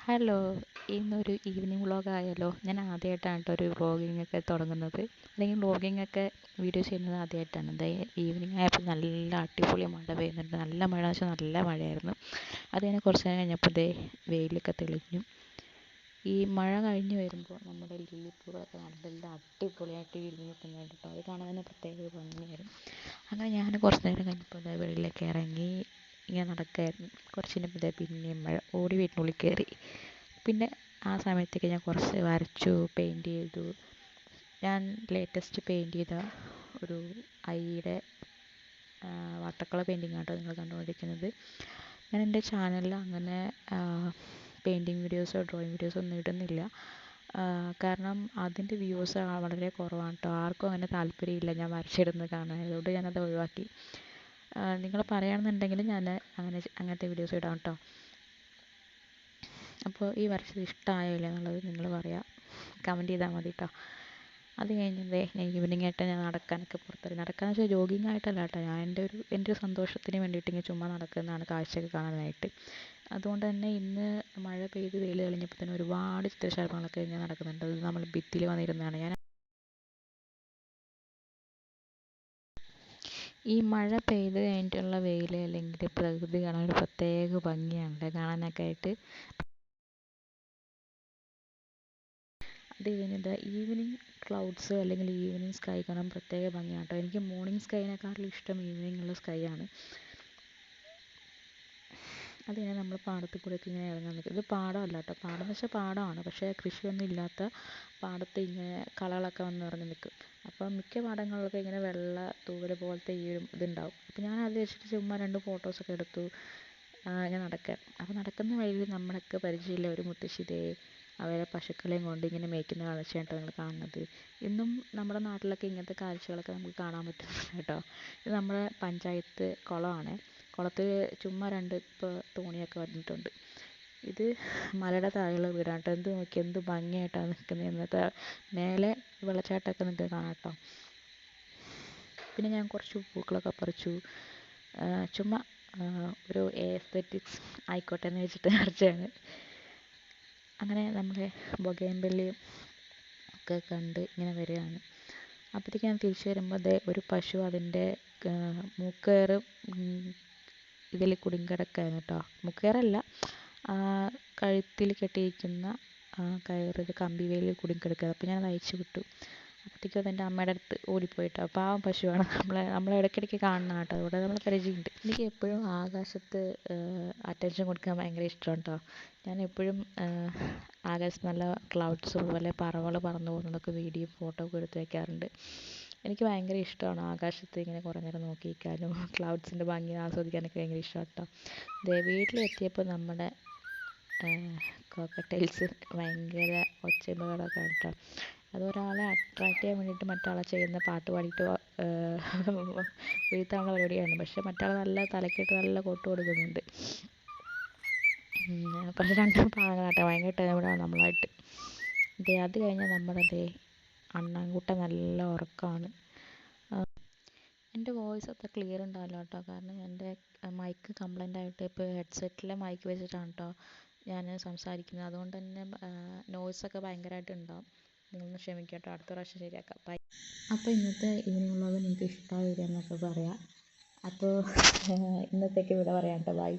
Hello, ഇന്നൊരു evening vlog ആയാലോ? ഞാൻ ആദ്യമായിട്ടാണ് കേട്ടോ ഒരു വ്ളോഗിങ് ഒക്കെ തുടങ്ങുന്നത്, അല്ലെങ്കിൽ വ്ളോഗിങ് ഒക്കെ വീഡിയോ ചെയ്യുന്നത് ആദ്യമായിട്ടാണ്. എന്താ ഈവനിങ് ആയപ്പോൾ നല്ല അടിപൊളി മഴ പെയ്യുന്നുണ്ട്. നല്ല മഴ എന്ന് വെച്ചാൽ നല്ല മഴയായിരുന്നു. അത് കഴിഞ്ഞ് കുറച്ച് നേരം കഴിഞ്ഞപ്പോൾ വെയിലൊക്കെ തെളിഞ്ഞു. ഈ മഴ കഴിഞ്ഞ് വരുമ്പോൾ നമ്മുടെ ലില്ലിപ്പൂകളൊക്കെ നല്ല അടിപൊളിയായിട്ട് വിരിഞ്ഞ് നിൽക്കുന്നുണ്ട് കേട്ടോ. അത് കാണാൻ തന്നെ പ്രത്യേക ഭംഗിയായിരുന്നു. അങ്ങനെ ഞാൻ കുറച്ച് നേരം കഴിഞ്ഞപ്പോൾ വെളിയിലേക്ക് ഇറങ്ങി ഇങ്ങനെ നടക്കുകയായിരുന്നു. കുറച്ച് കഴിഞ്ഞപ്പോൾ പിന്നെയും മഴ ഓടി വീട്ടിനുള്ളിൽ കയറി. പിന്നെ ആ സമയത്തേക്ക് ഞാൻ കുറച്ച് വരച്ചു, പെയിൻറ്റ് ചെയ്തു. ഞാൻ ലേറ്റസ്റ്റ് പെയിൻറ്റ് ചെയ്ത ഒരു ഐയുടെ വാട്ടർ കളർ പെയിൻറ്റിങ് ആട്ടോ നിങ്ങൾ കണ്ടുകൊണ്ടിരിക്കുന്നത്. ഞാൻ എൻ്റെ ചാനലിൽ അങ്ങനെ പെയിൻറ്റിങ് വീഡിയോസോ ഡ്രോയിങ് വീഡിയോസോ ഒന്നും ഇടുന്നില്ല. കാരണം അതിൻ്റെ വ്യൂസ് വളരെ കുറവാണ് കേട്ടോ. ആർക്കും അങ്ങനെ താല്പര്യമില്ല ഞാൻ വരച്ചിടുന്നത് കാണാൻ. അതുകൊണ്ട് ഞാനത് ഒഴിവാക്കി. നിങ്ങൾ പറയുകയാണെന്നുണ്ടെങ്കിൽ ഞാൻ അങ്ങനത്തെ വീഡിയോസ് ഇടാം കേട്ടോ. അപ്പോൾ ഈ വരച്ചത് ഇഷ്ടമായോ ഇല്ല എന്നുള്ളത് നിങ്ങൾ പറയുക, കമൻറ്റ് ചെയ്താൽ മതി കേട്ടോ. അത് കഴിഞ്ഞതേ ഞാൻ ഈവനിങ് ആയിട്ട് ഞാൻ നടക്കാനൊക്കെ പുറത്തിറങ്ങി. നടക്കാന്ന് വെച്ചാൽ ജോഗിങ് ആയിട്ടല്ല കേട്ടോ, ഞാൻ എൻ്റെ ഒരു സന്തോഷത്തിന് വേണ്ടിയിട്ട് ഇങ്ങനെ ചുമ്മാ നടക്കുന്നതാണ് കാഴ്ചയൊക്കെ കാണാനായിട്ട്. അതുകൊണ്ട് തന്നെ ഇന്ന് മഴ പെയ്ത് വെയിൽ തെളിഞ്ഞപ്പോൾ തന്നെ ഒരുപാട് ചിത്രശലഭങ്ങളൊക്കെ ഇങ്ങനെ നടക്കുന്നുണ്ട്. അത് നമ്മൾ ഭിത്തിയിൽ വന്നിരുന്നതാണ്. ഞാൻ ഈ മഴ പെയ്ത് കഴിഞ്ഞിട്ടുള്ള വെയിൽ അല്ലെങ്കിൽ പ്രകൃതി കാണാൻ ഒരു പ്രത്യേക ഭംഗിയാണ് കാണാനൊക്കെ ആയിട്ട്. അത് കഴിഞ്ഞത് ഈവനിങ് ക്ലൗഡ്സ് അല്ലെങ്കിൽ ഈവനിങ് സ്കൈ കാണാൻ പ്രത്യേക ഭംഗിയാണ് കേട്ടോ. എനിക്ക് മോർണിംഗ് സ്കൈനെക്കാളും ഇഷ്ടം ഈവനിങ് ഉള്ള സ്കൈ ആണ്. അത് കഴിഞ്ഞാൽ നമ്മൾ പാടത്ത് കൂടെയൊക്കെ ഇങ്ങനെ ഇറങ്ങാൻ നിൽക്കും. ഇത് പാടമല്ല കേട്ടോ, പാടം എന്ന് വെച്ചാൽ പാടമാണ്, പക്ഷേ കൃഷിയൊന്നും ഇല്ലാത്ത പാടത്ത് ഇങ്ങനെ കളകളൊക്കെ വന്ന് ഇറങ്ങി നിൽക്കും. അപ്പോൾ മിക്ക പാടങ്ങളിലൊക്കെ ഇങ്ങനെ വെള്ള തൂവൽ പോലത്തെ ഈ ഒരു ഇതുണ്ടാവും. അപ്പോൾ ഞാൻ അത് വെച്ചിട്ട് ചുമ്മാ 2 ഫോട്ടോസൊക്കെ എടുത്തു. ഇങ്ങനെ നടക്കുക. അപ്പോൾ നടക്കുന്ന വഴിയിൽ നമ്മളൊക്കെ പരിചയമില്ല ഒരു മുത്തശ്ശി അവരെ പശുക്കളെയും കൊണ്ട് ഇങ്ങനെ മേയ്ക്കുന്ന കാഴ്ചയാണ് നിങ്ങൾ കാണുന്നത്. ഇന്നും നമ്മുടെ നാട്ടിലൊക്കെ ഇങ്ങനത്തെ കാഴ്ചകളൊക്കെ നമുക്ക് കാണാൻ പറ്റുന്നുണ്ട് കേട്ടോ. ഇത് നമ്മുടെ പഞ്ചായത്ത് കുളമാണ്. കുളത്തിൽ ചുമ്മാ 2 ഇപ്പോൾ തോണിയൊക്കെ വന്നിട്ടുണ്ട്. ഇത് മലയുടെ താഴെയുള്ള വീടാണ് കേട്ടോ. എന്ത് നോക്കി എന്ത് ഭംഗിയായിട്ടാണ് നിൽക്കുന്നത്. ഇന്നത്തെ മേലെ വെള്ളച്ചാട്ടമൊക്കെ നിങ്ങൾക്ക് കാണാം കേട്ടോ. പിന്നെ ഞാൻ കുറച്ച് പൂക്കളൊക്കെ പറിച്ചു. ചുമ്മാ ഒരു എസ്തെറ്റിക്സ് ആയിക്കോട്ടെ എന്ന് വെച്ചിട്ട് പറിച്ചതാണ്. അങ്ങനെ നമ്മളെ ബൊഗെയിൻവില്ലയും ഒക്കെ കണ്ട് ഇങ്ങനെ വരികയാണ്. അപ്പോഴത്തേക്ക് ഞാൻ തിരിച്ചു വരുമ്പോൾ ഒരു പശു അതിൻ്റെ മൂക്കേറ് ഇതിൽ കുടുങ്ങിക്കിടക്കുകയായിരുന്നു കേട്ടോ. മൂക്കേറല്ല, കഴുത്തിൽ കെട്ടിയിരിക്കുന്ന കയറ് കമ്പി വേലിയിൽ കുടുങ്ങിക്കിടക്കുക. അപ്പോൾ ഞാനത് അയച്ചു വിട്ടു. അപ്പോഴത്തേക്കും അതെൻ്റെ അമ്മയുടെ അടുത്ത് ഓടിപ്പോയിട്ടോ. പാവം പശുവാണ്, നമ്മളെ ഇടയ്ക്കിടയ്ക്ക് കാണുന്ന കേട്ടോ. അതുകൊണ്ട് നമ്മൾ പരിചയമുണ്ട്. എനിക്ക് എപ്പോഴും ആകാശത്ത് അറ്റൻഷൻ കൊടുക്കാൻ ഭയങ്കര ഇഷ്ടമാണ് കേട്ടോ. ഞാൻ എപ്പോഴും ആകാശത്ത് നല്ല ക്ലൗഡ്സ് പോലെ പറവകൾ പറന്നു പോകുന്നതൊക്കെ വീഡിയോ ഫോട്ടോ ഒക്കെ എടുത്ത് വയ്ക്കാറുണ്ട്. എനിക്ക് ഭയങ്കര ഇഷ്ടമാണ് ആകാശത്ത് ഇങ്ങനെ കുറേ നേരം നോക്കിയിരിക്കാനും ക്ലൗഡ്സിൻ്റെ ഭംഗി ആസ്വദിക്കാനൊക്കെ ഭയങ്കര ഇഷ്ടമാണ് കേട്ടോ. വീട്ടിലെത്തിയപ്പോൾ നമ്മുടെ കോക്കറ്റെയിൽസ് ഭയങ്കര ഒച്ചയും ബഹളമൊക്കെ കേട്ടോ. അതൊരാളെ അട്രാക്റ്റ് ചെയ്യാൻ വേണ്ടിയിട്ട് മറ്റാളെ ചെയ്യുന്ന പാട്ട് പാടിയിട്ട് വീഴ്ത്താനുള്ള പരിപാടിയാണ്. പക്ഷേ മറ്റാൾ നല്ല തലക്കിട്ട് നല്ല കൊട്ട് കൊടുക്കുന്നുണ്ട്. പക്ഷേ 2 പാവങ്ങളാട്ടെ, ഭയങ്കര ടേമിടാണ് നമ്മളായിട്ട്. അത് കഴിഞ്ഞാൽ നമ്മുടെ അണ്ണാൻകുട്ടൻ നല്ല ഉറക്കമാണ്. എൻ്റെ വോയിസ് അത്ര ക്ലിയർ ഉണ്ടാവില്ല കേട്ടോ, കാരണം എൻ്റെ മൈക്ക് കംപ്ലൈൻ്റ് ആയിട്ട് ഇപ്പോൾ ഹെഡ്സെറ്റിലെ മൈക്ക് വെച്ചിട്ടാണ് കേട്ടോ ഞാൻ സംസാരിക്കുന്നത്. അതുകൊണ്ട് തന്നെ നോയ്സൊക്കെ ഭയങ്കരമായിട്ട് ഉണ്ടാവും. നിങ്ങളൊന്ന് ക്ഷമിക്കുക കേട്ടോ, അടുത്ത പ്രാവശ്യം ശരിയാക്കാം. ബൈ. അപ്പോൾ ഇന്നത്തെ ഈവനിങ് വ്ളോഗ് നിങ്ങൾക്ക് ഇഷ്ടമായി എന്നൊക്കെ പറയാം. അപ്പോൾ ഇന്നത്തേക്ക് ഇവിടെ പറയാം കേട്ടോ. ബൈ.